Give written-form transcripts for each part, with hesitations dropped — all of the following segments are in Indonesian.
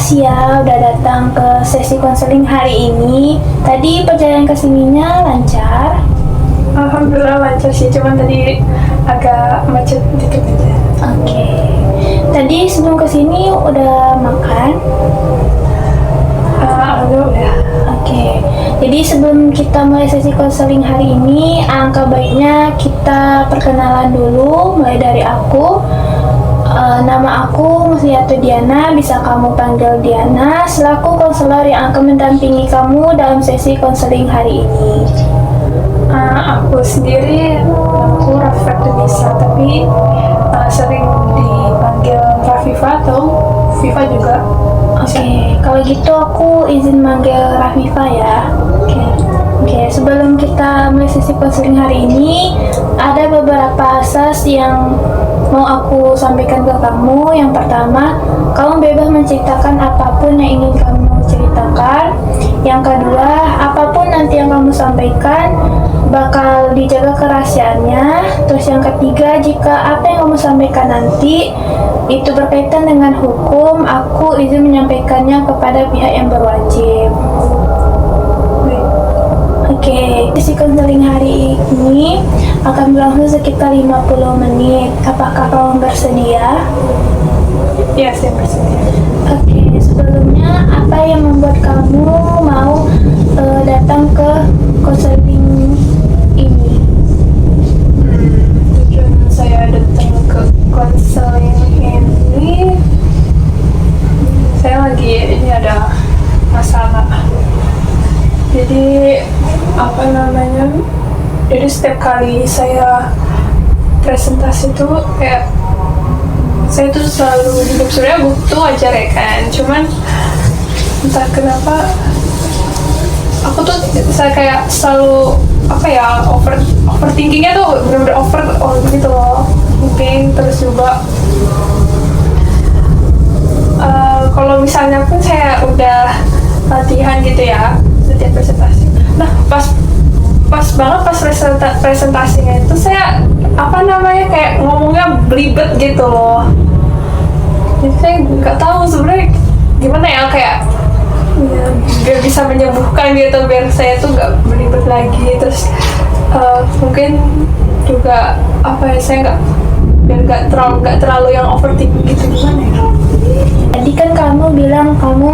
kasih ya udah datang ke sesi konseling hari ini. Tadi perjalanan kesininya lancar? Alhamdulillah lancar sih, cuman tadi agak macet dikit aja. Oke. Tadi sebelum kesini udah makan? Alhamdulillah udah. Oke. Jadi sebelum kita mulai sesi konseling hari ini, alangkah baiknya kita perkenalan dulu, mulai dari aku. Nama aku Musliatu Diana, bisa kamu panggil Diana, selaku konselor yang akan mendampingi kamu dalam sesi konseling hari ini. Aku sendiri aku Raffa Tunisa, tapi sering dipanggil Rafifa atau Viva juga. Oke, kalau gitu aku izin manggil Rafifa ya. Oke, sebelum kita mulai sesi konseling hari ini, ada beberapa asas yang mau aku sampaikan ke kamu. Yang pertama, kamu bebas menceritakan apapun yang ingin kamu ceritakan. Yang kedua, apapun nanti yang kamu sampaikan bakal dijaga kerahasiaannya. Terus yang ketiga, jika apa yang kamu sampaikan nanti itu berkaitan dengan hukum, aku izin menyampaikannya kepada pihak yang berwajib. Oke, sesi konseling hari ini akan berlangsung sekitar 50 menit. Apakah kamu bersedia? Iya, saya bersedia. Oke, sebelumnya apa yang membuat kamu mau datang ke konseling ini? Tujuan saya datang ke konseling ini, saya lagi ini ada masalah. Jadi jadi setiap kali saya presentasi tuh kayak saya tuh selalu hidup sebenarnya butuh ajar ya kan, cuman entah kenapa aku tuh saya kayak selalu overthinkingnya tuh bener-bener over gitu loh, thinking terus juga kalau misalnya pun saya udah latihan gitu ya setiap presentasi, nah pas banget pas presentasinya itu saya kayak ngomongnya belibet gitu loh. Jadi saya nggak tahu sebenarnya gimana ya, kayak biar bisa menyembuhkan gitu, biar saya tuh nggak belibet lagi. Terus mungkin juga saya nggak terlalu yang overthinking gitu, gimana ya. Tadi kan kamu bilang kamu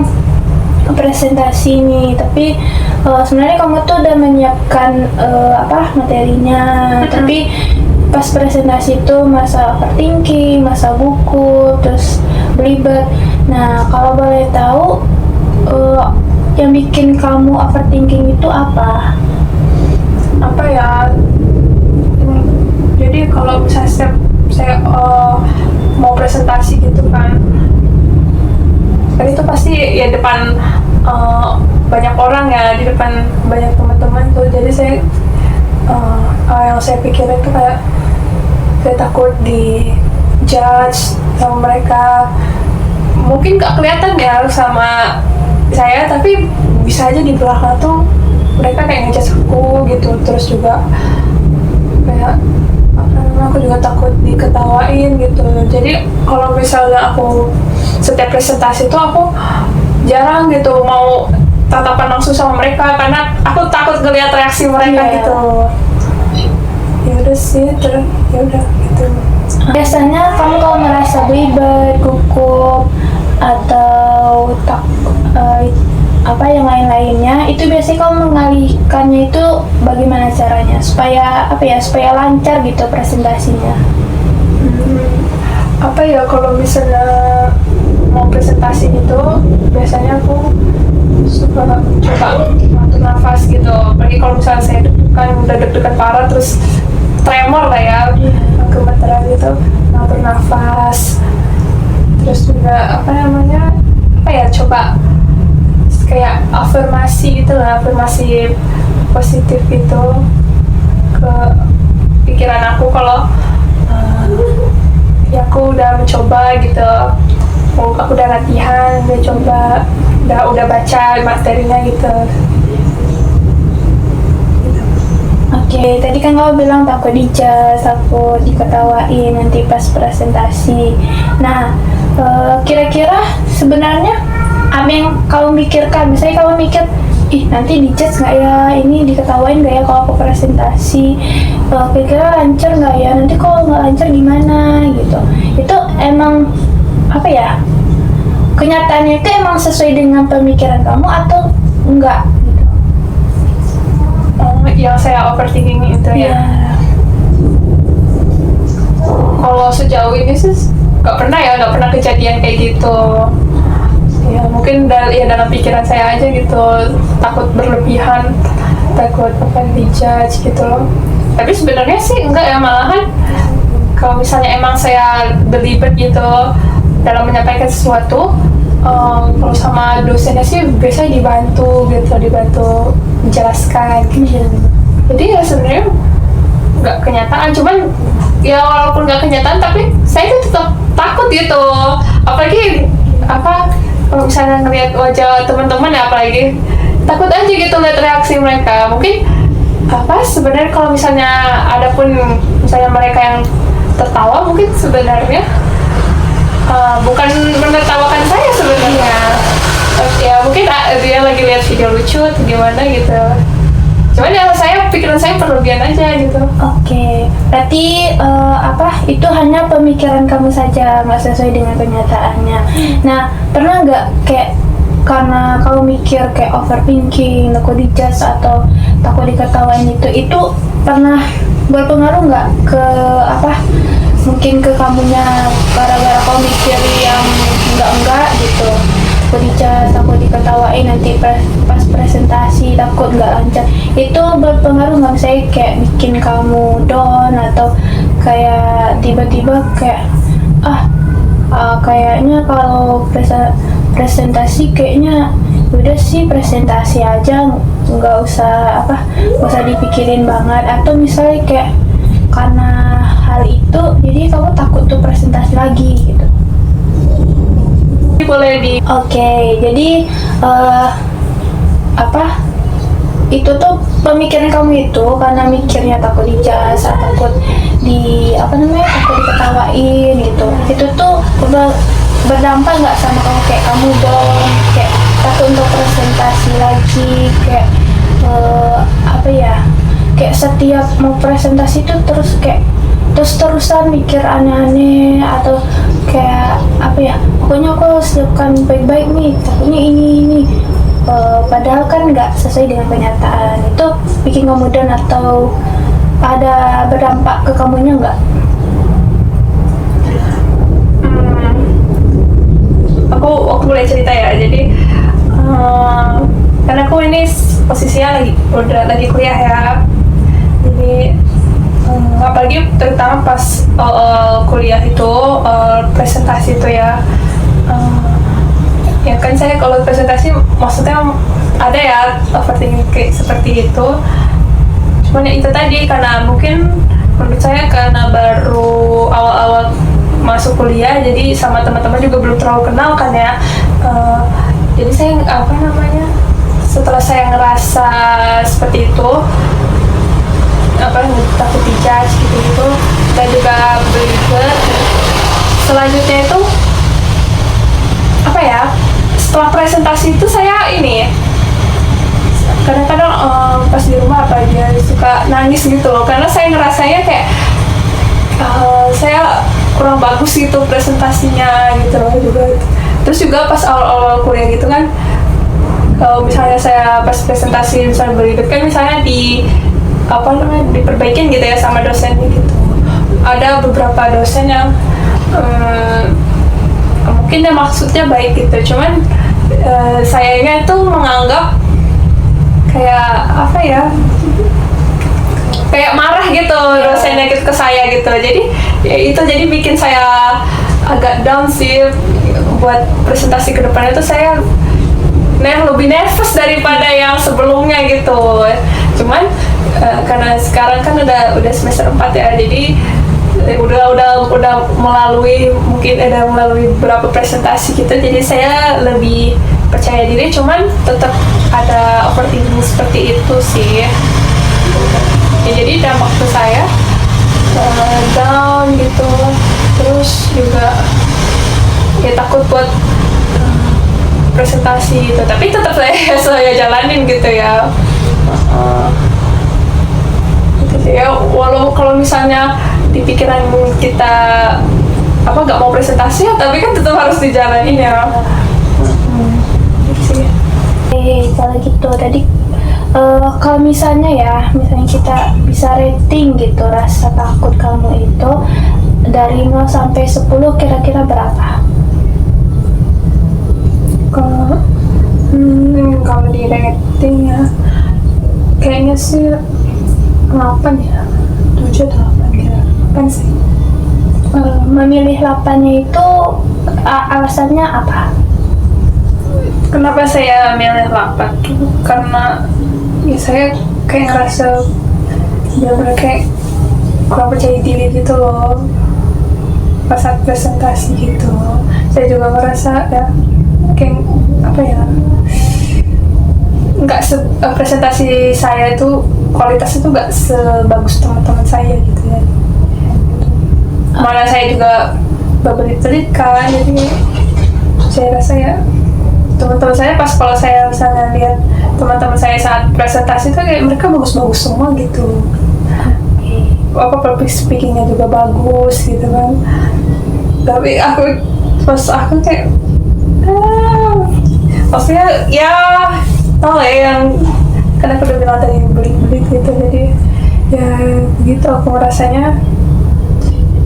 presentasi nih, tapi sebenarnya kamu tuh udah menyiapkan materinya, tapi pas presentasi itu masa overthinking, masa buku, terus belibet. Nah, kalau boleh tahu yang bikin kamu overthinking itu apa? Jadi kalau misalnya saya mau presentasi gitu kan itu pasti ya depan banyak orang ya, di depan banyak teman-teman tuh. Jadi saya yang saya pikirin tuh kayak saya takut di judge sama mereka. Mungkin gak kelihatan ya sama saya, tapi bisa aja di belakang tuh mereka kayak ngejudge aku gitu. Terus juga kayak aku juga takut diketawain gitu. Jadi kalau misalnya aku setiap presentasi tuh aku jarang gitu mau tatapan langsung sama mereka, karena aku takut ngeliat reaksi mereka gitu. Ya udah sih, ya udah gitu. Biasanya kamu kalau merasa belibet, gugup, atau yang lain-lainnya, itu biasanya kamu mengalihkannya itu bagaimana caranya supaya lancar gitu presentasinya? Kalau misalnya mau presentasi itu biasanya aku suka coba ngatur nafas gitu. Apalagi kalau misalnya saya udah deg-degan parah, terus tremor lah ya, gemeteran gitu, ngatur nafas. Terus juga coba kayak afirmasi gitu lah, afirmasi positif itu ke pikiran aku kalau ya aku udah mencoba gitu, aku udah latihan, udah coba, udah baca materinya gitu. Oke, tadi kan kamu bilang takut dijudge, takut diketawain nanti pas presentasi. Nah, kira-kira sebenarnya apa yang kamu pikirkan. Misalnya kamu mikir, ih nanti dijudge nggak ya, ini diketawain nggak ya kalau aku presentasi, kira-kira lancar nggak ya, nanti kalau nggak lancar gimana gitu. Itu emang apa ya, kenyataannya itu emang sesuai dengan pemikiran kamu atau enggak gitu. Yang saya overthinking itu ya. Iya. Kalau sejauh ini sih nggak pernah kejadian kayak gitu. Ya mungkin dalam pikiran saya aja gitu, takut berlebihan, takut dijudge gitu loh. Tapi sebenarnya sih enggak ya, malahan kalau misalnya emang saya belibet gitu dalam menyampaikan sesuatu, kalau sama dosennya sih biasanya dibantu menjelaskan gitu. Jadi ya sebenarnya nggak kenyataan, cuman ya walaupun nggak kenyataan tapi saya tuh tetap takut gitu, apalagi kalau misalnya ngeliat wajah teman-teman ya, apalagi takut aja gitu lihat reaksi mereka. Mungkin sebenarnya kalau misalnya ada pun misalnya mereka yang tertawa, mungkin sebenarnya bukan menertawakan saya sebenarnya. Ya mungkin dia lagi lihat video lucu atau gimana gitu. Cuman ya pikiran saya berlebihan aja gitu. Oke, berarti itu hanya pemikiran kamu saja, nggak sesuai dengan kenyataannya. Nah, pernah nggak kayak karena kamu mikir kayak overthinking, takut dijudge atau takut diketawain, itu pernah berpengaruh nggak ke mungkin ke kamunya, gara-gara kamu mikir yang enggak gitu, takut dijudge, takut diketawain nanti pas presentasi, takut nggak lancar, itu berpengaruh nggak, misalnya kayak bikin kamu down atau kayak tiba-tiba kayak kayaknya kalau presentasi kayaknya udah sih presentasi aja, nggak usah dipikirin banget, atau misalnya kayak karena hal itu jadi kamu takut tuh presentasi lagi gitu. Boleh Oke, jadi itu tuh pemikiran kamu itu karena mikirnya takut dijudge, takut takut diketawain gitu. Itu tuh udah berdampak nggak sama kamu, kayak kamu down, kayak takut untuk presentasi lagi, kayak kayak setiap mau presentasi itu terus-terusan mikir aneh-aneh, atau kayak pokoknya aku harus siapkan baik-baik nih, takutnya ini padahal kan nggak sesuai dengan kenyataan. Itu bikin kamu down atau ada berdampak ke kamunya nggak? Aku boleh cerita ya. Jadi karena aku ini posisinya lagi kuliah ya, jadi apalagi terutama pas kuliah itu presentasi itu ya, ya kan saya kalau presentasi maksudnya ada ya overthinking kayak seperti itu. Cuman ya itu tadi, karena mungkin menurut saya karena baru awal-awal masuk kuliah, jadi sama teman-teman juga belum terlalu kenal kan ya. Jadi saya setelah saya ngerasa seperti itu, takut dijudge gitu dan juga belibet, selanjutnya itu setelah presentasi itu saya kadang-kadang pas di rumah aja suka nangis gitu loh, karena saya ngerasanya kayak saya kurang bagus gitu presentasinya gitu loh juga. Terus juga pas awal-awal kuliah gitu kan, kalau misalnya saya pas presentasi misalnya belibet kan, misalnya diperbaikin gitu ya sama dosennya gitu. Ada beberapa dosen yang mungkin ya maksudnya baik gitu, cuman sayanya itu menganggap kayak marah gitu dosennya gitu ke saya gitu. Jadi ya itu jadi bikin saya agak down sih buat presentasi ke depan itu. Saya lebih nervous daripada yang sebelumnya gitu. Cuman karena sekarang kan udah semester 4 ya, jadi udah melalui beberapa presentasi gitu, jadi saya lebih percaya diri. Cuman tetap ada overthinking seperti itu sih ya, jadi dampak ke saya down gitu. Terus juga ya takut buat presentasi gitu, tapi tetap saya jalanin gitu ya. Gitu sih ya, walau kalau misalnya di pikiran kita nggak mau presentasi ya, tapi kan tetap harus dijalanin ya. Gitu sih. Kalau gitu tadi kalau misalnya kita bisa rating gitu rasa takut kamu itu dari 0 sampai 10 kira-kira berapa? Kalau di rating ya kayaknya sih 8 ya, 7 atau 8 kira 8 sih. Memilih 8-nya itu alasannya apa? Kenapa saya milih 8? Karena ya saya kayak ngerasa bener-bener kayak kurang percaya diri gitu loh pas saat presentasi gitu. Saya juga ngerasa ya kayak nggak presentasi saya itu kualitasnya tuh nggak sebagus teman-teman saya gitu ya. Malah saya juga berbelit-belit kan, jadi saya rasa ya teman-teman saya kalau saya misalnya lihat teman-teman saya saat presentasi tuh kayak mereka bagus-bagus semua gitu. Public speakingnya juga bagus gitu kan. Tapi aku kayak maksudnya ya tau lah ya, yang karena aku udah bilang tadi belit-belit gitu, jadi ya begitu aku ngerasanya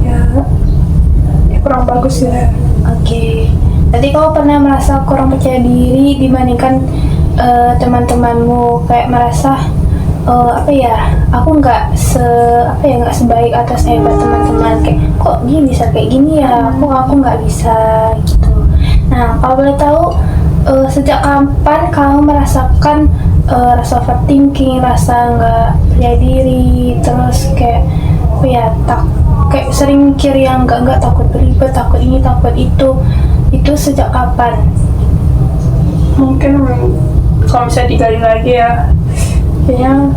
ya kurang bagus ya. Oke. Jadi kamu pernah merasa kurang percaya diri dibandingkan teman-temanmu, kayak merasa aku nggak sebaik atau sehebat teman-teman, kayak kok dia bisa kayak gini ya, aku nggak bisa gitu. Nah, kalau boleh tahu sejak kapan kamu merasakan rasa overthinking, rasa nggak percaya diri, terus kayak kayak sering mikir yang nggak, takut beribet, takut ini takut itu sejak kapan? Mungkin kalau bisa digali lagi ya, kayaknya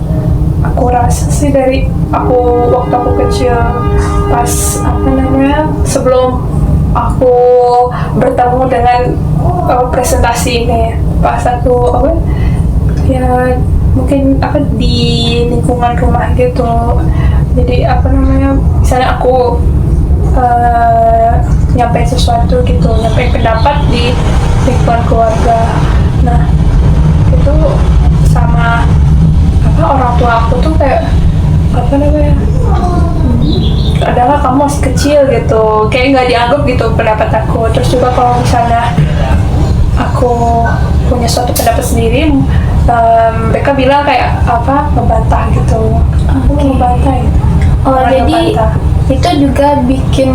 aku rasa sih dari waktu aku kecil, pas sebelum aku bertemu dengan presentasi ini, pas aku mungkin di lingkungan rumah gitu. Jadi misalnya aku nyampe sesuatu gitu, nyampe pendapat di lingkungan keluarga. Nah, itu sama orang tua aku tuh kayak adalah kamu masih kecil gitu, kayak nggak dianggap gitu pendapat aku. Terus juga kalau misalnya aku punya suatu pendapat sendiri, mereka bilang kayak membantah gitu. Aku membantah gitu. Jadi itu juga bikin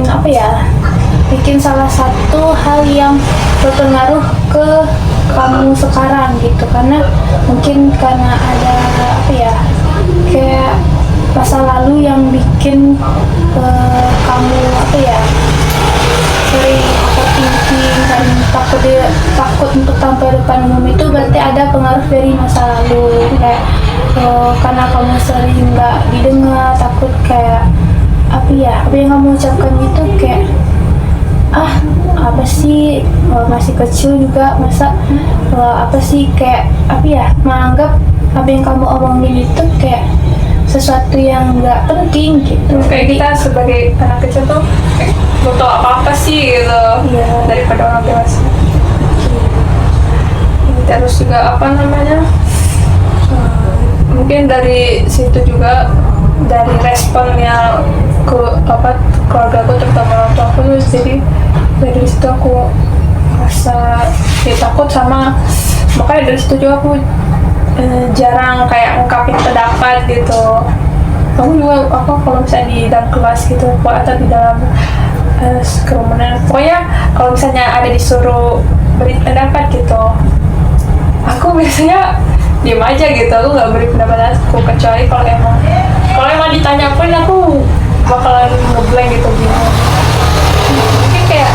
bikin salah satu hal yang berpengaruh ke kamu sekarang gitu, karena mungkin karena ada kayak masa lalu yang bikin kamu sering overthinking, sering takut untuk tampil depan umum. Itu berarti ada pengaruh dari masa lalu, kayak karena kamu sering nggak didengar, takut kayak apa yang kamu ucapkan itu kayak apa sih, masih kecil juga masa kayak menganggap apa yang kamu omongin itu kayak sesuatu yang nggak penting gitu. Kayak kita sebagai anak kecil tuh kayak belum tahu apa-apa sih gitu, daripada orang dewasa. Terus juga mungkin dari situ juga, dari responnya ke keluarga aku, terutama orang tua aku, jadi dari situ aku merasa takut sama, makanya dari situ juga aku jarang kayak ngungkapin pendapat gitu. Aku juga kalau misalnya di dalam kelas gitu atau di dalam kerumunan, pokoknya kalau misalnya ada disuruh beri pendapat gitu, aku biasanya diem aja gitu, aku nggak beri pendapat aku, kecuali kalau emang ditanya pun aku bakalan ngeblank gitu bingung. Mungkin kayak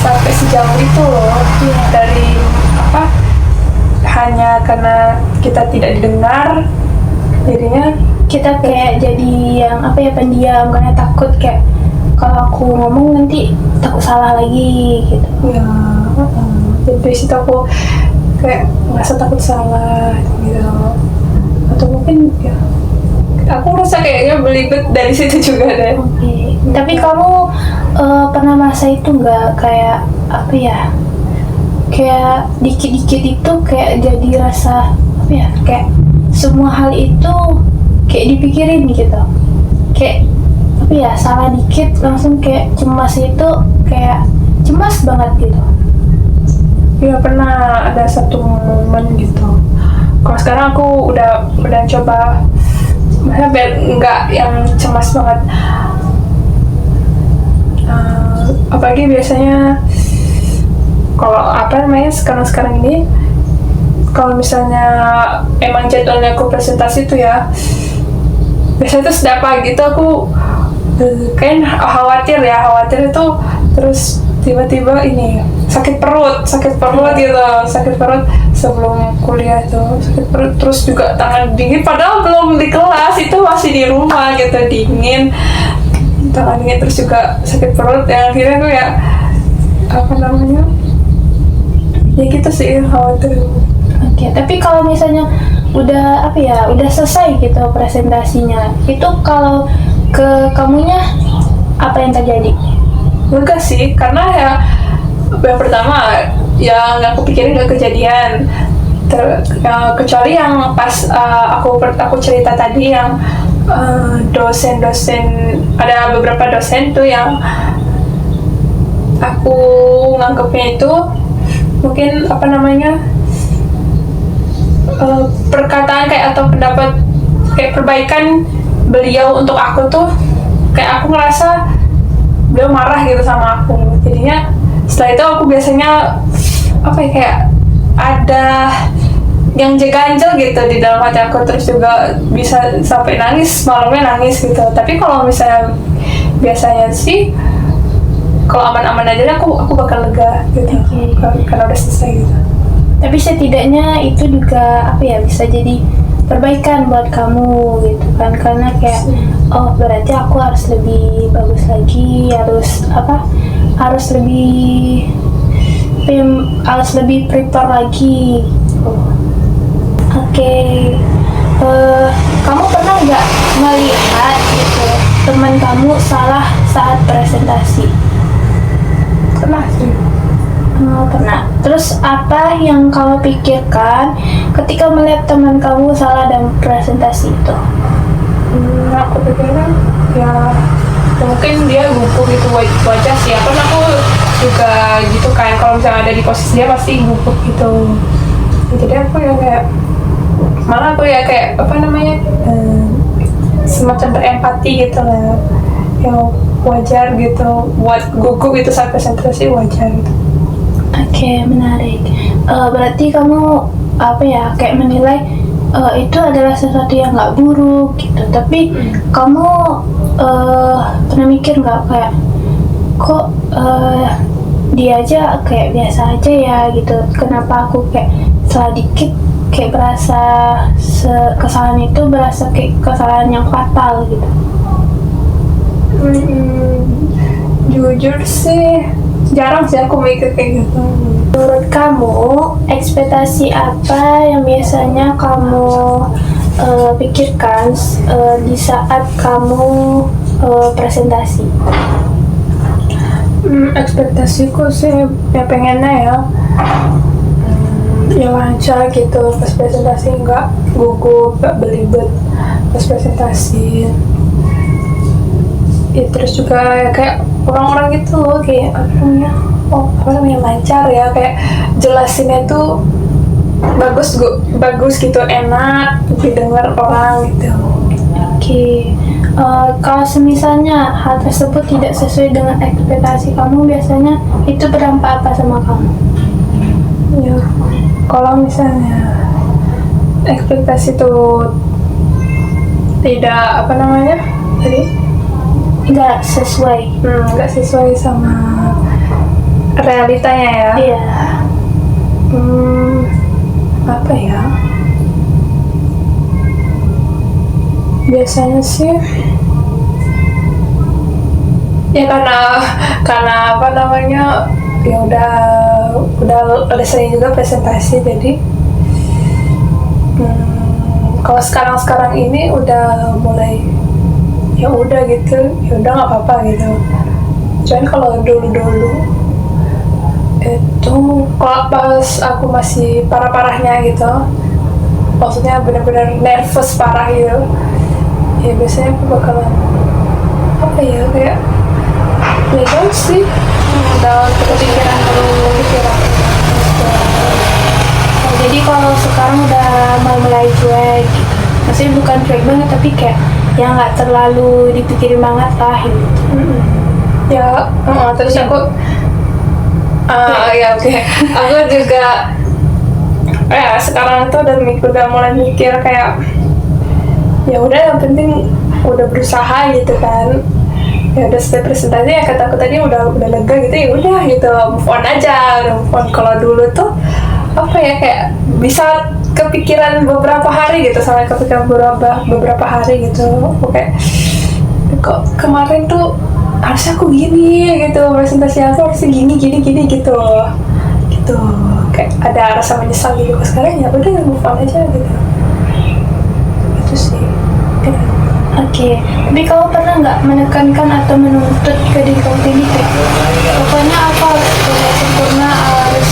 sampai sejauh itu loh, dari hanya karena kita tidak didengar, jadinya kita kayak jadi yang pendiam, karena takut kayak kalau aku ngomong nanti takut salah lagi gitu. Ya, jadi dari situ aku kayak ngerasa takut salah gitu, atau mungkin ya aku merasa kayaknya belibet dari situ juga deh. Oke. Tapi kamu pernah masa itu nggak kayak apa ya? Kayak dikit-dikit itu kayak jadi rasa apa ya? Kayak semua hal itu kayak dipikirin gitu. Kayak apa ya? Salah dikit langsung kayak cemas itu kayak cemas banget gitu. Ya pernah ada satu momen gitu. Kalau sekarang aku udah coba, maksudnya biar nggak yang cemas banget. Apalagi biasanya kalau apa namanya sekarang ini, kalau misalnya emang jadwalnya aku presentasi tuh ya, biasanya tuh setiap pagi tuh aku kayak khawatir itu, terus tiba-tiba ini sakit perut gitu, sakit perut sebelum kuliah tuh, sakit perut, terus juga tangan dingin padahal belum di kelas, itu masih di rumah gitu, dingin, tangan dingin, terus juga sakit perut, yang akhirnya gue ya apa namanya ya gitu sih, khawatir. Oke, tapi kalau misalnya udah apa ya, udah selesai gitu presentasinya, itu kalau ke kamunya apa yang terjadi? Enggak sih, karena ya yang pertama yang aku pikirin gak kejadian. Kecuali yang pas aku cerita tadi, yang dosen-dosen, ada beberapa dosen tuh yang aku nganggepnya itu mungkin apa namanya perkataan kayak atau pendapat kayak perbaikan beliau untuk aku tuh, kayak aku ngerasa beliau marah gitu sama aku. Jadinya setelah itu aku biasanya apa ya, kayak ada yang ganjel gitu di dalam hati aku, terus juga bisa sampai nangis, malamnya nangis gitu. Tapi kalau misalnya biasanya sih kalau aman-aman aja aku bakal lega gitu, karena udah selesai gitu. Tapi setidaknya itu juga apa ya, bisa jadi perbaikan buat kamu gitu kan, karena kayak oh berarti aku harus lebih bagus lagi, harus lebih prepare lagi. Oke. Kamu pernah nggak melihat gitu teman kamu salah saat presentasi? Pernah sih. Pernah. Terus apa yang kamu pikirkan ketika melihat teman kamu salah dalam presentasi itu? Aku pikirnya ya mungkin dia gugup gitu, wajar sih. Kan aku juga gitu kan, kalau misalnya ada di posisi dia pasti gugup gitu. Jadi aku ya kayak, malah aku ya kayak apa namanya semacam berempati gitu lah, yang wajar gitu buat gugup itu saat presentasi, wajar gitu. Oke, menarik. Berarti kamu apa ya, kayak menilai itu adalah sesuatu yang nggak buruk gitu. Tapi kamu pernah mikir nggak kayak kok dia aja kayak biasa aja ya gitu. Kenapa aku kayak salah dikit kayak berasa kesalahan itu berasa kayak kesalahan yang fatal gitu. Jujur sih jarang sih aku mikir kayak gitu. Menurut kamu, ekspektasi apa yang biasanya kamu pikirkan di saat kamu presentasi? Ekspektasiku sih ya pengennya ya lancar gitu pas presentasi, nggak gugup, nggak belibet pas presentasi. Ya, terus juga ya, kayak orang-orang gitu kayak apa namanya lancar ya, kayak jelasinnya tuh bagus gitu, enak didengar orang gitu. Oke. Kalau semisalnya hal tersebut tidak sesuai dengan ekspektasi kamu, biasanya itu berdampak apa sama kamu? Ya, kalau misalnya ekspektasi itu tidak apa namanya tadi Nggak sesuai sama realitanya ya. Iya. Apa ya, biasanya sih Ya karena apa namanya, ya udah sering juga presentasi, jadi kalau sekarang ini udah mulai ya udah gitu, ya udah nggak apa-apa gitu. Cuman kalau dulu itu, kalau pas aku masih parah-parahnya gitu, maksudnya benar-benar nervous parah gitu, ya biasanya aku bakalan apa ya, kayak ya down sih, down, kepikiran kepikiran. Oh, jadi kalau sekarang udah mulai cuek gitu. Maksudnya bukan cuek banget tapi kayak yang nggak terlalu dipikirin banget lah gitu. Ya, terus aku ya oke. Aku juga ya sekarang tuh udah mulai mikir kayak ya udah, yang penting udah berusaha gitu kan. Ya udah, setiap presentasi ya kataku tadi udah lega gitu, ya udah gitu, move on aja, udah move on. Kalau dulu tuh apa ya, kayak bisa kepikiran beberapa hari gitu, sampai kepikiran beberapa hari gitu. Oke, kok kemarin tuh harusnya aku gini gitu, presentasi aku harusnya gini gitu, kayak ada rasa menyesal gitu. Sekarang ya udah, move on aja gitu. Itu sih. Oke, tapi kamu pernah nggak menekankan atau menuntut ke diri kamu sendiri kayak pokoknya aku harus terlihat sempurna, harus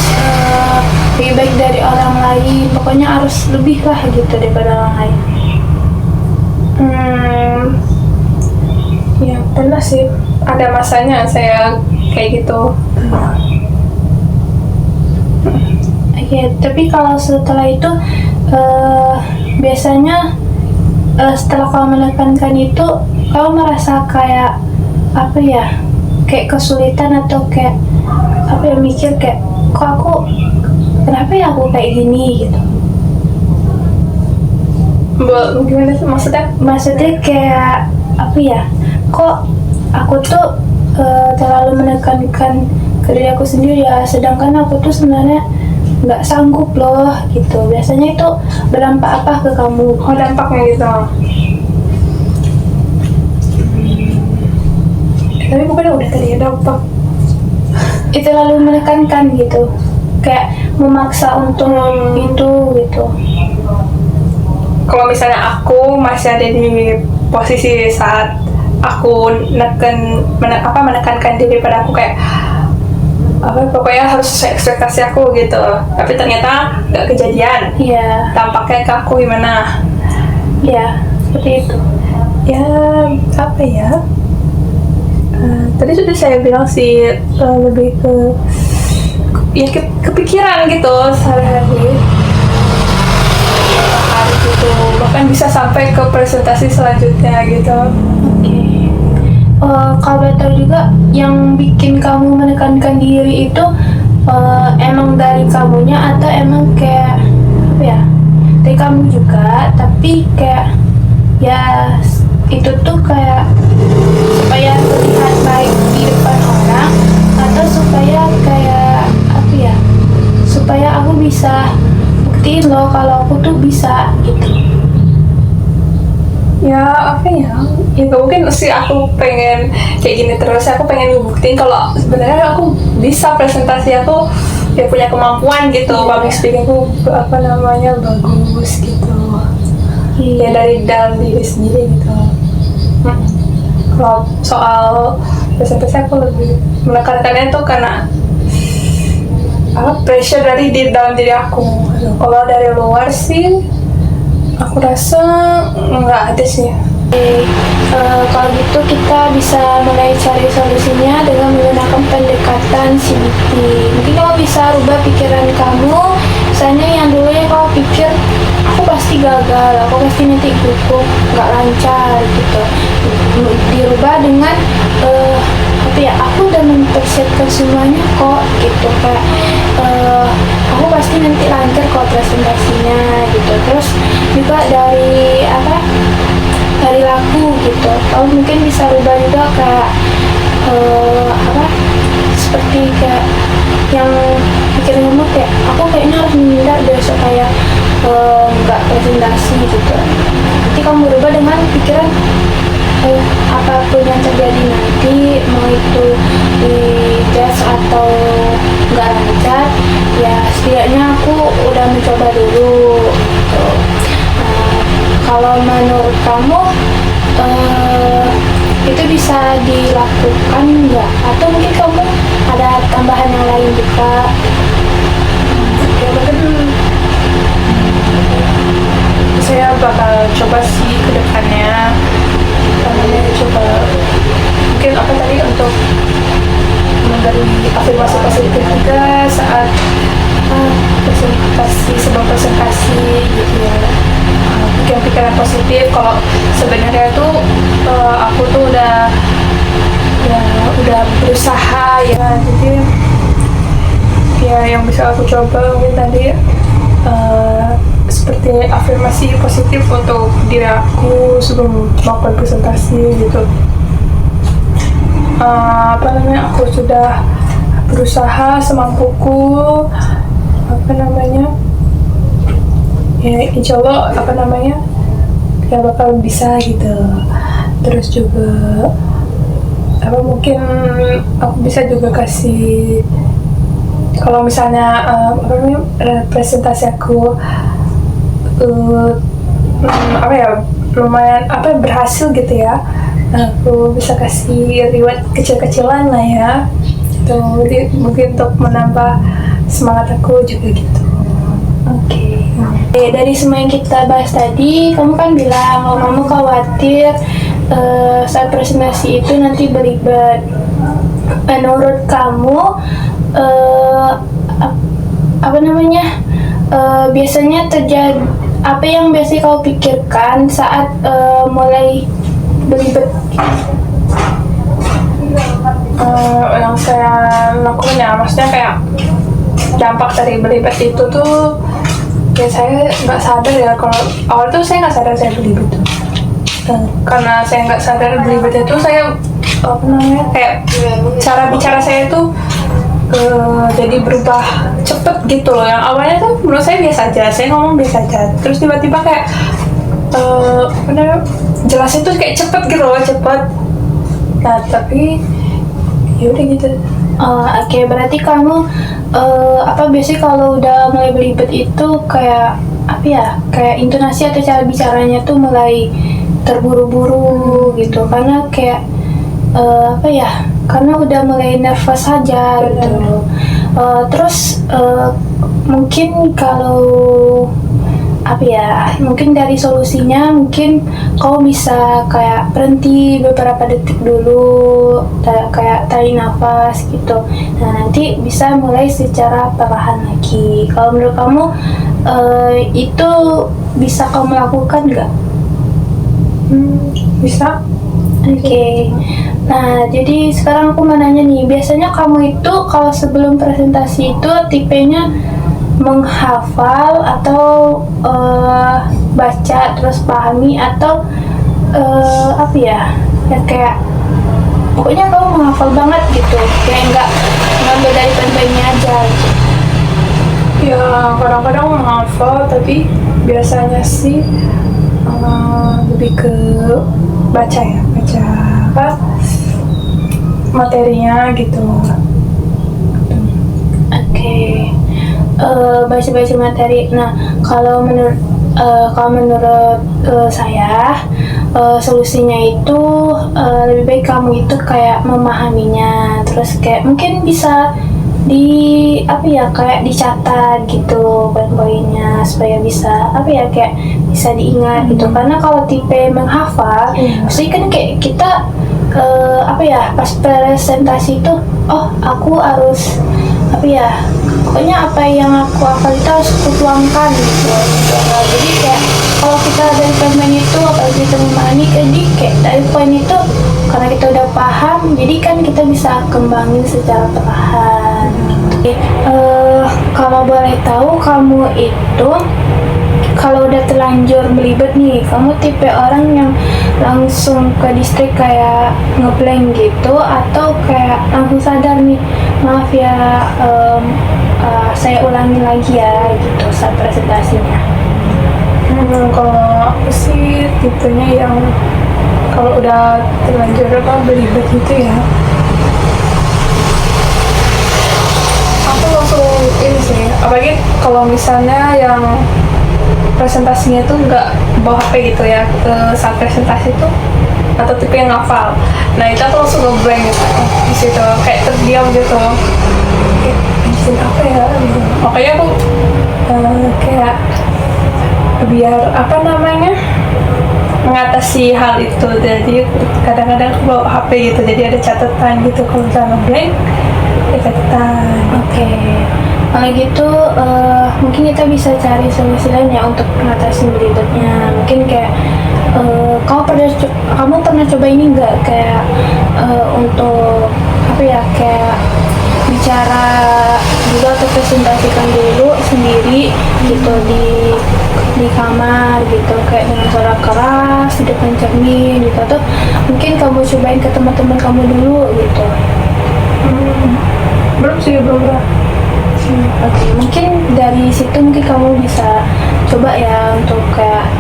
lebih baik dari orang lain, pokoknya harus lebih lah gitu daripada orang lain. Ya pernah sih, ada masanya saya kayak gitu. Oke, tapi kalau setelah itu biasanya setelah kamu menekankan itu, kamu merasa kayak apa ya, kayak kesulitan atau kayak apa ya, mikir kayak kok aku, kenapa ya aku kayak gini gitu. Gimana sih maksudnya? Maksudnya kayak apa ya, kok aku tuh terlalu menekankan ke diri aku sendiri ya, sedangkan aku tuh sebenarnya nggak sanggup loh gitu. Biasanya itu berdampak apa ke kamu? Oh, dampaknya gitu. Tapi bukannya udah tadi ya dampak. Itu terlalu menekankan gitu, kayak memaksa untuk itu gitu. Kalau misalnya aku masih ada di posisi saat aku menekankan diri pada aku, kayak apa, pokoknya harus sesuai ekspektasi aku gitu, tapi ternyata nggak kejadian. Iya. Dampaknya ke aku gimana? Iya, seperti itu. Ya apa ya? Tadi sudah saya bilang sih, lebih ke ya kepikiran gitu sehari-hari gitu, bahkan bisa sampai ke presentasi selanjutnya gitu. Oke. Kalau boleh tahu juga, yang bikin kamu menekankan diri itu emang dari kamunya atau emang kayak apa ya, dari kamu juga, tapi kayak ya itu tuh kayak supaya terlihat baik di depan orang, atau supaya kayak apa ya, supaya aku bisa buktiin loh kalau aku tuh bisa gitu. Ya apa ya, ya gak mungkin sih aku pengen kayak gini terus. Aku pengen ngebuktiin kalau sebenarnya aku bisa presentasi, aku ya punya kemampuan gitu, public speakingku apa namanya bagus gitu. Ya dari dalam diri sendiri gitu. Kalau soal presentasi aku lebih menekankannya tuh karena pressure dari dalam diri aku. Kalau dari luar sih aku rasa nggak ada sih. Kalau gitu kita bisa mulai cari solusinya dengan menggunakan pendekatan CBT. Mungkin kamu bisa rubah pikiran kamu. Misalnya yang dulunya kamu pikir aku pasti gagal, aku pasti nanti gugup, nggak lancar gitu. Dirubah dengan apa ya, aku udah mempersiapkan semuanya kok gitu, kayak aku pasti nanti lancar kok presentasinya gitu. Terus juga dari dari laku gitu, kamu mungkin bisa rubah juga kayak seperti kayak yang pikiran kamu kayak aku kayaknya harus menghindar deh supaya nggak presentasi gitu. Nanti kamu berubah dengan pikiran apapun yang terjadi nanti, mau itu di tes atau nggak lancar, ya setidaknya aku udah mencoba dulu gitu. Kalau menurut kamu itu bisa dilakukan nggak, atau mungkin kamu ada tambahan yang lain juga? Ya mungkin saya bakal coba sih ke depannya, namanya coba mungkin apa tadi untuk memberi afirmasi positif juga saat presentasi, sebelum presentasi gitu ya. Pikiran-pikiran positif kalau sebenarnya tuh aku tuh udah berusaha ya, jadi ya yang bisa aku coba mungkin tadi seperti afirmasi positif untuk diri aku sebelum melakukan presentasi gitu. Aku sudah berusaha semampuku, ya insya Allah ya bakal bisa gitu. Terus juga mungkin aku bisa juga kasih, kalau misalnya presentasi aku lumayan berhasil gitu ya, aku bisa kasih reward kecil-kecilan lah ya gitu, mungkin untuk menambah semangat aku juga gitu. Oke. Dari semua yang kita bahas tadi, kamu kan bilang kalau kamu khawatir saat presentasi itu nanti berlibat. Menurut kamu biasanya terjadi apa yang biasanya kau pikirkan saat mulai berlibat? Yang saya lakukan ya, maksudnya kayak dampak dari berlibat itu tuh ya saya nggak sadar ya, kalau awal tuh saya nggak sadar saya berlibat tuh. Karena saya nggak sadar berlibat itu, saya kayak cara bicara saya tuh jadi berubah cepet gitu loh. Yang awalnya tuh menurut saya biasa aja, saya ngomong biasa aja, terus tiba-tiba kayak jelasin tuh kayak cepet gitu loh, cepet. Nah tapi ya udah gitu. Oke, berarti kamu biasanya kalau udah mulai berlibat itu kayak kayak intonasi atau cara bicaranya tuh mulai terburu-buru gitu, karena kayak karena udah mulai nervous saja gitu. Terus mungkin kalau mungkin dari solusinya, mungkin kau bisa kayak berhenti beberapa detik dulu, kayak tarik nafas gitu. Nah nanti bisa mulai secara perlahan lagi. Kalau menurut kamu itu bisa kamu lakukan nggak? Bisa. Oke. Nah, jadi sekarang aku mau nanya nih, biasanya kamu itu kalau sebelum presentasi itu tipenya menghafal atau baca terus pahami, atau kayak pokoknya kamu menghafal banget gitu, kayak nggak ngambil dari pen-pennya aja gitu. Ya kadang-kadang menghafal, tapi biasanya sih lebih ke baca materinya gitu. Oke. Baca-baca materi. Nah, kalau menurut saya solusinya itu lebih baik kamu itu kayak memahaminya, terus kayak mungkin bisa kayak dicatat gitu poin-poinnya supaya bisa kayak bisa diingat gitu. Karena kalau tipe menghafal, pasti kan kayak kita pas presentasi itu, aku harus pokoknya apa yang aku hafal itu harus kutuangkan gitu. Jadi kayak kalau kita dari poin itu, apalagi kita memahami, jadi kayak dari poin itu karena kita udah paham, jadi kan kita bisa kembangin secara perlahan. Kalau boleh tahu, kamu itu kalau udah terlanjur belibet nih, kamu tipe orang yang langsung ke distrik kayak ngeblank gitu, atau kayak langsung sadar nih, maaf ya, saya ulangi lagi ya gitu saat presentasinya? Kalau aku sih tipenya yang kalau udah terlanjur apa beribet gitu ya, aku langsung ini sih, apalagi kalau misalnya yang presentasinya tuh nggak bawa HP gitu ya saat presentasi tuh, atau tipe yang ngafal. Nah itu aku langsung ngeblank gitu di situ, kayak terdiam gitu, kayak bikin apa ya gitu. Makanya aku kayak biar apa namanya mengatasi hal itu, jadi kadang-kadang aku bawa HP gitu, jadi ada catatan gitu kalau misalnya ngeblank ada catatan. Oke. Kalau gitu mungkin kita bisa cari solusi lain ya untuk mengatasi belibetnya. Mungkin kayak kamu pernah coba ini nggak, kayak untuk apa ya, kayak bicara juga atau presentasikan dulu sendiri gitu di kamar gitu, kayak dengan suara keras di depan cermin gitu, atau mungkin kamu cobain ke teman-teman kamu dulu gitu. Belum pernah. Oke, mungkin dari situ mungkin kamu bisa coba ya untuk kayak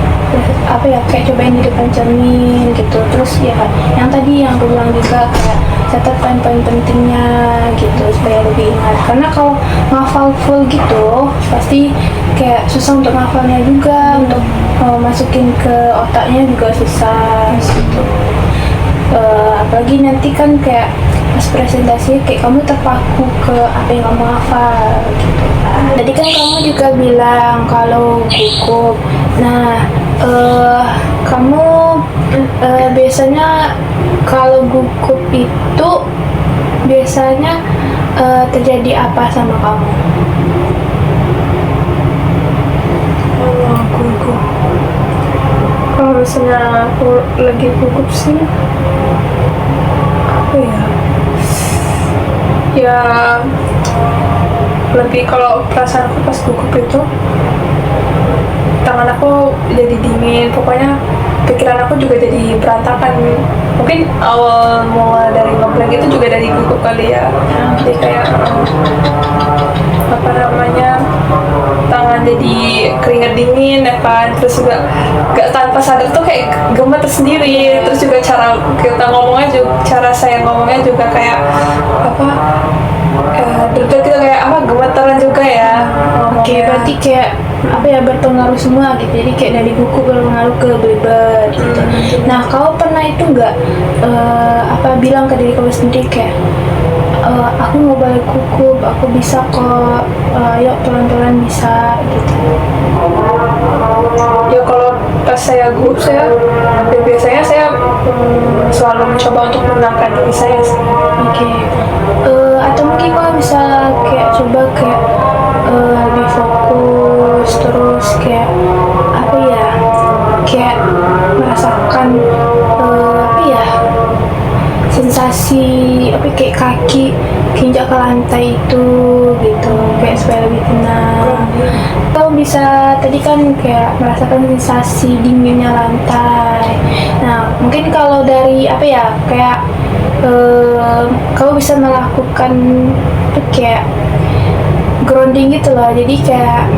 apa ya, kayak cobain di depan cermin gitu. Terus ya yang tadi yang aku bilang juga, kayak catat poin-poin pentingnya gitu supaya lebih ingat. Karena kalau ngafal full gitu pasti kayak susah untuk ngafalnya juga, untuk masukin ke otaknya juga susah gitu. Apalagi nanti kan kayak pas presentasi kayak kamu terpaku ke apa yang kamu hafal gitu. Tadi kan kamu juga bilang kalau gugup. Nah, kamu biasanya kalau gugup itu biasanya terjadi apa sama kamu? Gugup. Kalau misalnya aku lagi gugup sih, apa ya? Ya lebih kalau perasaan aku pas gugup itu tangan aku jadi dingin, pokoknya pikiran aku juga jadi berantakan. Mungkin awal mulai dari ngeblank itu juga dari gugup kali ya. Jadi kayak apa namanya, tangan jadi keringat dingin ya kan, terus juga gak tanpa sadar tuh kayak gemeter sendiri. Terus juga cara kita ngomongnya juga, cara saya ngomongnya juga kayak apa, deg-deg gitu, kayak apa, gemeteran juga ya. Oke, berarti kayak apa ya, berpengaruh semua gitu. Jadi kayak dari gugup berpengaruh ke belibet gitu. Nah, kau pernah itu nggak apa bilang ke diri kau sendiri kayak aku mau balik gugup, aku bisa kok, yuk pelan-pelan bisa gitu. Ya kalau pas saya gugup, saya ya biasanya saya selalu mencoba untuk menenangkan diri saya sih. Oke. Atau mungkin kau bisa kayak coba kayak lebih fokus, terus kayak apa ya, kayak merasakan apa ya, sensasi apa kayak kaki injak ke lantai itu gitu, kayak supaya lebih tenang. Kau bisa tadi kan kayak merasakan sensasi dinginnya lantai. Nah, mungkin kalau dari apa ya, kayak kau bisa melakukan kayak grounding gitu loh. Jadi kayak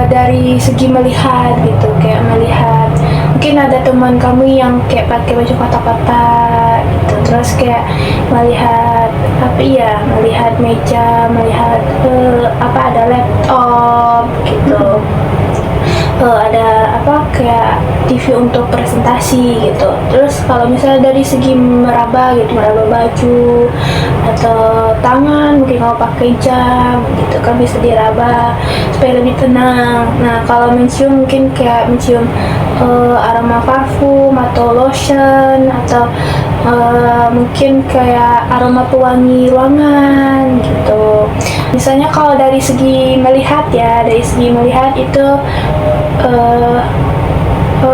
dari segi melihat gitu, kayak melihat mungkin ada teman kamu yang kayak pakai baju kotak-kotak gitu, terus kayak melihat apa ya, melihat meja, melihat apa, ada laptop gitu, ada apa kayak TV untuk presentasi gitu. Terus kalau misalnya dari segi meraba gitu, meraba baju atau tangan, mungkin kalau pakai jam gitu kan bisa diraba supaya lebih tenang. Nah, kalau mencium mungkin kayak mencium aroma parfum atau lotion, atau mungkin kayak aroma pewangi ruangan gitu. Misalnya kalau dari segi melihat ya, dari segi melihat itu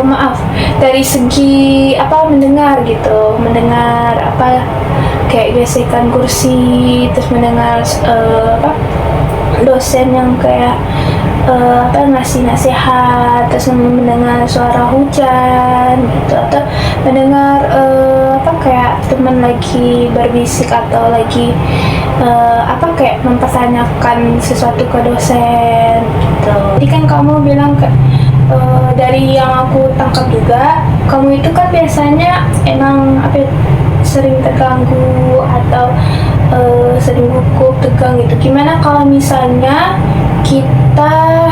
maaf, dari segi apa, mendengar gitu, mendengar apa kayak gesekan kursi, terus mendengar apa dosen yang kayak apa ngasih nasihat, terus mendengar suara hujan gitu, atau mendengar apa kayak teman lagi berbisik atau lagi apa kayak mempertanyakan sesuatu ke dosen gitu. Jadi kan kamu bilang dari yang aku tangkap juga, kamu itu kan biasanya emang apa ya, sering terganggu atau sering gugup, tegang gitu. Gimana kalau misalnya kita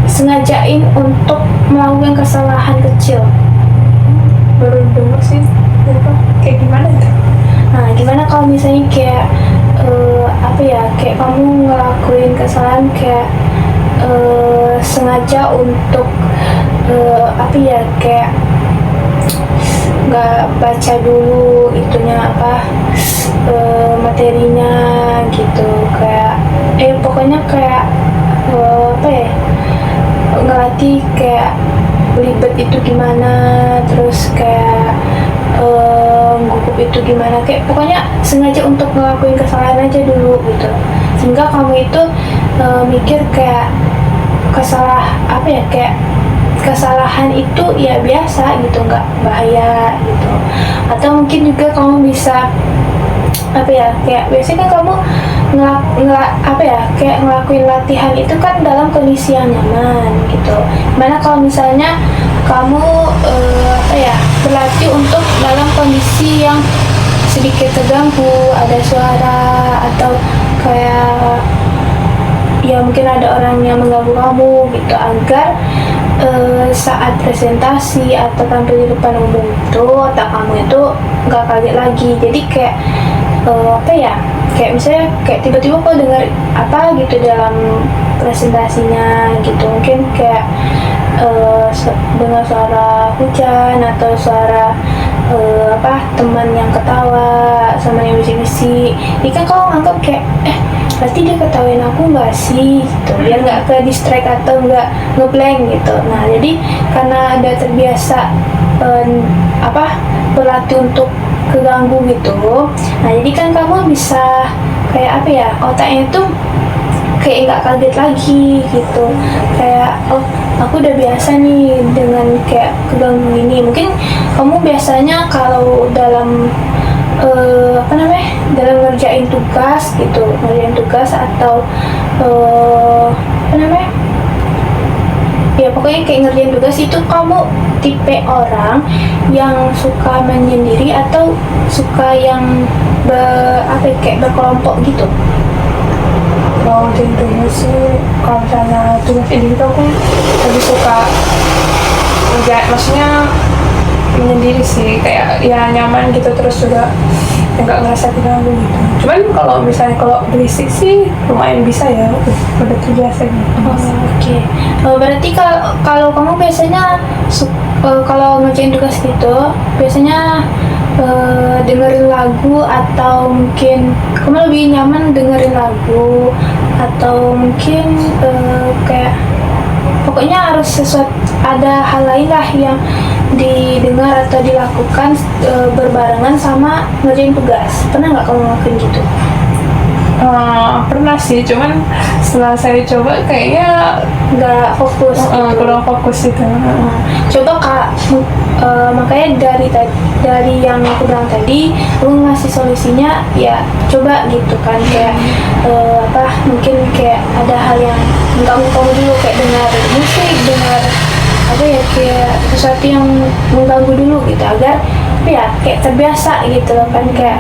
sengajain untuk melakukan kesalahan kecil? Baru denger sih gitu. Kayak gimana tuh? Nah, gimana kalau misalnya kayak apa ya, kayak kamu ngelakuin kesalahan kayak sengaja untuk apa ya, kayak nggak baca dulu itunya apa, materinya gitu, kayak pokoknya kayak apa ya, ngelatih kayak belibet itu gimana, terus kayak gugup itu gimana, kayak pokoknya sengaja untuk ngelakuin kesalahan aja dulu gitu, sehingga kamu itu mikir kayak apa ya, kayak kesalahan itu ya biasa gitu, nggak bahaya gitu. Atau mungkin juga kamu bisa apa ya, kayak biasanya kan kamu apa ya, kayak ngelakuin latihan itu kan dalam kondisi yang nyaman gitu. Gimana kalau misalnya kamu apa ya, berlatih untuk dalam kondisi yang sedikit terganggu, ada suara atau kayak ya mungkin ada orang yang mengganggu kamu gitu, agar saat presentasi atau tampil di depan umum itu otak kamu itu nggak kaget lagi. Jadi kayak apa ya, kayak misalnya kayak tiba-tiba kok dengar apa gitu dalam presentasinya gitu, mungkin kayak dengar suara hujan atau suara apa, teman yang ketawa sama yang bisik-bisik. Ini kan kalau nganggap kayak berarti dia ketawain aku nggak sih gitu, biar nggak ke distract atau nggak ngeblank gitu. Nah, jadi karena ada terbiasa apa, berlatih untuk keganggu gitu, nah jadi kan kamu bisa kayak apa ya, otaknya tuh kayak nggak kaget lagi gitu, kayak oh aku udah biasa nih dengan kayak keganggu ini. Mungkin kamu biasanya kalau dalam apa namanya, dalam ngerjain tugas gitu, ngerjain tugas atau apa namanya ya, pokoknya kayak ngerjain tugas itu, kamu tipe orang yang suka menyendiri atau suka yang apa ya, kayak berkelompok gitu? Kalau tentunya sih, kalau misalnya tugas ini gitu aku lebih suka maksudnya menyendiri sih, kayak ya nyaman gitu, terus juga nggak ngerasa terganggu gitu. Cuman kalau misalnya kalau berisik sih lumayan bisa ya, udah terbiasa gitu. Oke. Berarti kalau kamu biasanya kalau ngerjain tugas gitu biasanya dengerin lagu, atau mungkin kamu lebih nyaman dengerin lagu, atau mungkin kayak pokoknya harus sesuatu, ada hal lain lah yang didengar atau dilakukan berbarengan sama ngerjain tugas. Pernah nggak kamu ngelakuin gitu? Pernah sih, cuman setelah saya coba kayaknya Nggak fokus gitu. kurang fokus itu. Coba Kak, makanya dari yang aku bilang tadi, lu ngasih solusinya ya coba gitu kan, kayak apa, mungkin kayak ada hal yang mengganggu kamu dulu, kayak dengar musik, dengar apa ya, kayak sesuatu yang mengganggu dulu gitu, agar apa ya, kayak terbiasa gitu loh kan, kayak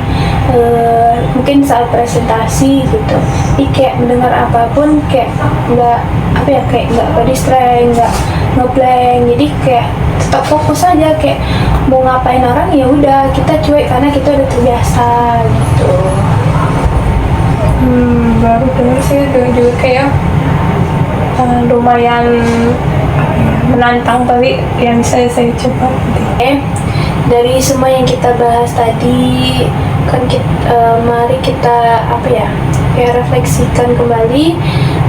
mungkin saat presentasi gitu, jadi kayak mendengar apapun kayak nggak apa ya, kayak nggak ke distract, nggak ngeblank, jadi kayak tetap fokus aja, kayak mau ngapain orang ya udah kita cuek karena kita udah terbiasa gitu. Baru dengar sih, juga kayak lumayan menantang kali yang saya coba. Dari semua yang kita bahas tadi kan mari kita apa ya, kayak refleksikan kembali.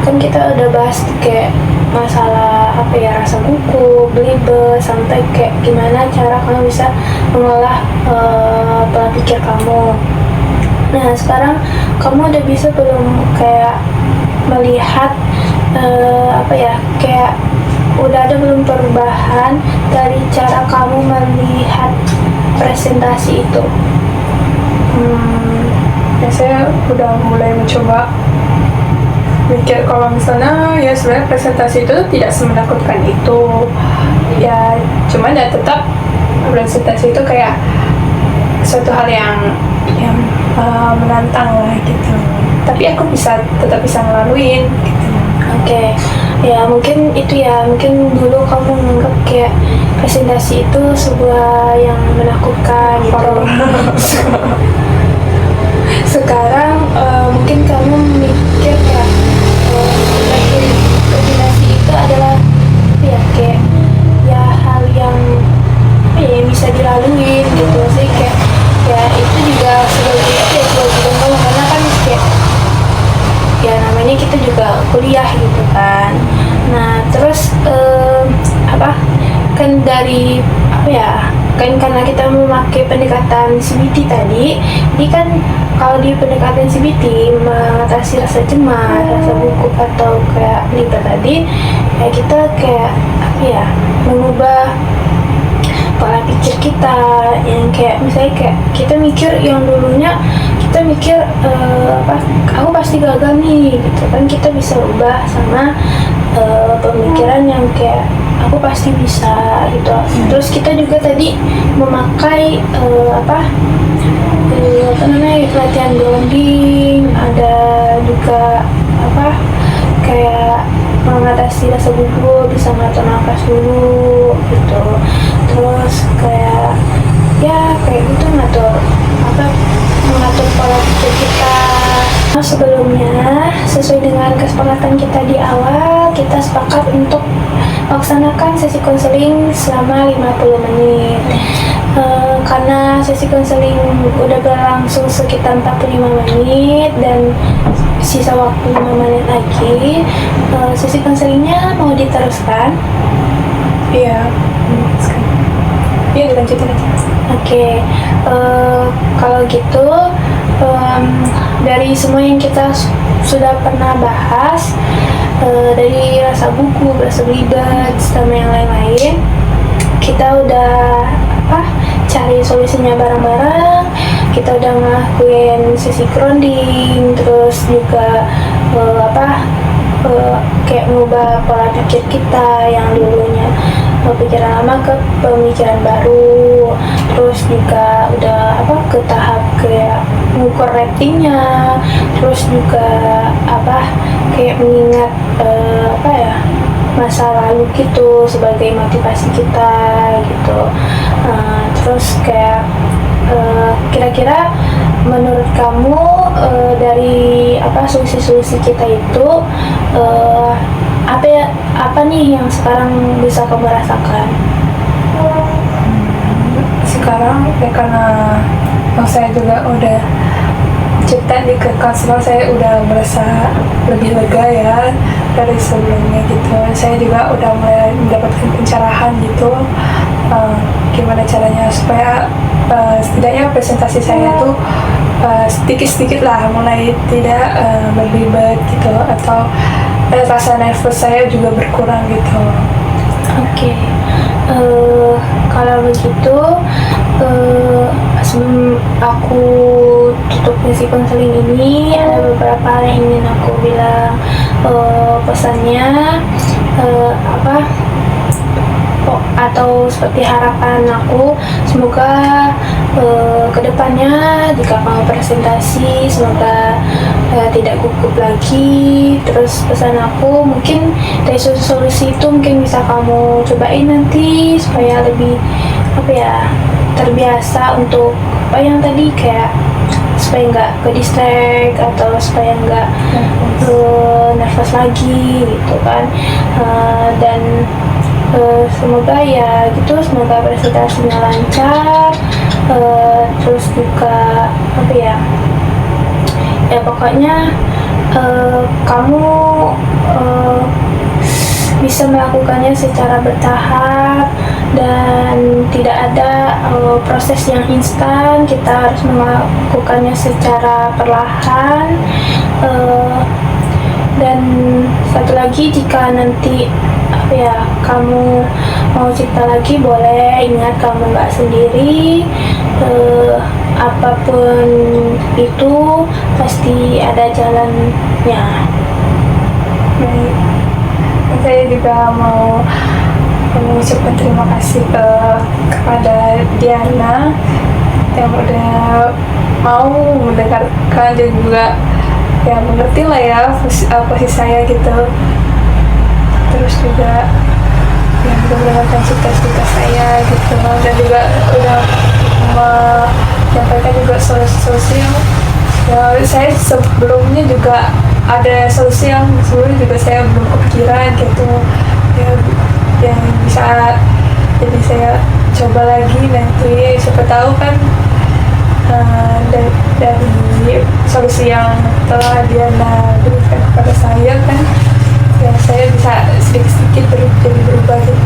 Kan kita udah bahas kayak masalah apa ya, rasa gugup, belibet, sampai kayak gimana cara kamu bisa mengolah pola pikir kamu. Nah, sekarang kamu udah bisa belum kayak melihat apa ya, kayak udah ada belum perubahan dari cara kamu melihat presentasi itu? Ya saya udah mulai mencoba mikir kalau misalnya ya sebenarnya presentasi itu tidak semenakutkan itu ya, cuman ya tetap presentasi itu kayak suatu hal yang menantang lah gitu, tapi aku tetap bisa ngelaluin gitu. Oke, ya mungkin itu ya, mungkin dulu kamu menganggap kayak presentasi itu sebuah yang menakutkan gitu. Sekarang mungkin kamu mikir kayak presentasi itu adalah ya kayak ya hal yang yang bisa dilalui gitu sih, kayak ya itu juga sebagai contoh karena kan kayak ya namanya kita juga kuliah gitu kan. Nah terus kan dari kan karena kita memakai pendekatan CBT tadi, ini kan kalau di pendekatan CBT mengatasi rasa cemas, rasa gugup atau kayak belibet tadi, ya kita kayak mengubah pola pikir kita yang kayak misalnya kayak kita mikir yang dulunya kita mikir aku pasti gagal nih gitu kan, kita bisa ubah sama pemikiran yang kayak aku pasti bisa gitu. Terus kita juga tadi memakai latihan grounding, ada juga kayak mengatasi rasa gugup, bisa ngatur nafas dulu gitu. Terus kayak gitu mengatur pola pikir kita. Sebelumnya, sesuai dengan kesepakatan kita di awal, kita sepakat untuk melaksanakan sesi konseling selama 50 menit. Karena sesi konseling udah berlangsung sekitar 45 menit dan sisa waktu 5 menit lagi, sesi konselingnya mau diteruskan? Iya. Iya, dilanjutin aja. Oke. Kalau gitu dari semua yang kita sudah pernah bahas, dari rasa gugup, rasa belibet, sama yang lain-lain, kita udah cari solusinya bareng-bareng. Kita udah ngelakuin sesi grounding, terus juga kayak mengubah pola pikir kita yang dulunya pikiran lama ke pemikiran baru. Terus juga udah ke tahap kayak mengukur ratingnya, terus juga kayak mengingat masa lalu gitu sebagai motivasi kita gitu. Terus kayak kira-kira menurut kamu dari solusi-solusi kita itu apa nih yang sekarang bisa kamu rasakan? Sekarang ya karena saya juga udah cerita di ke konselor, saya udah merasa lebih lega ya dari sebelumnya gitu. Saya juga udah mulai mendapatkan pencerahan gitu, gimana caranya supaya setidaknya presentasi saya tuh sedikit-sedikit lah mulai tidak berlibat gitu, atau rasa nervous saya juga berkurang gitu. Oke. Kalau begitu, sebelum aku tutup sesi konseling ini, ada beberapa hal yang ingin aku bilang. Pesannya atau seperti harapan aku, semoga kedepannya jika kamu presentasi semoga tidak gugup lagi. Terus pesan aku mungkin dari solusi itu mungkin bisa kamu cobain nanti supaya lebih terbiasa untuk yang tadi, kayak supaya nggak ke distract atau supaya nggak nervous lagi gitu kan. Dan semoga ya gitu, semoga presentasinya lancar. Terus juga pokoknya kamu bisa melakukannya secara bertahap dan tidak ada proses yang instan. Kita harus melakukannya secara perlahan. Dan satu lagi, jika nanti kamu mau cerita lagi boleh, ingat kamu nggak sendiri. Apapun itu pasti ada jalannya. Baik. Dan saya juga mau mengucapkan terima kasih kepada Diana yang udah mau mendengarkan dan juga ya mengerti lah ya posisi saya gitu. Terus juga yang udah mendengarkan cerita-cerita saya gitu, dan juga udah menyampaikan juga solusi-solusi yang ya saya sebelumnya juga ada solusi yang sebelumnya juga saya belum kepikiran gitu ya, yang bisa jadi saya coba lagi nanti, siapa tahu kan dari solusi yang telah Diana berikan kepada saya kan, ya saya bisa sedikit-sedikit jadi berubah gitu.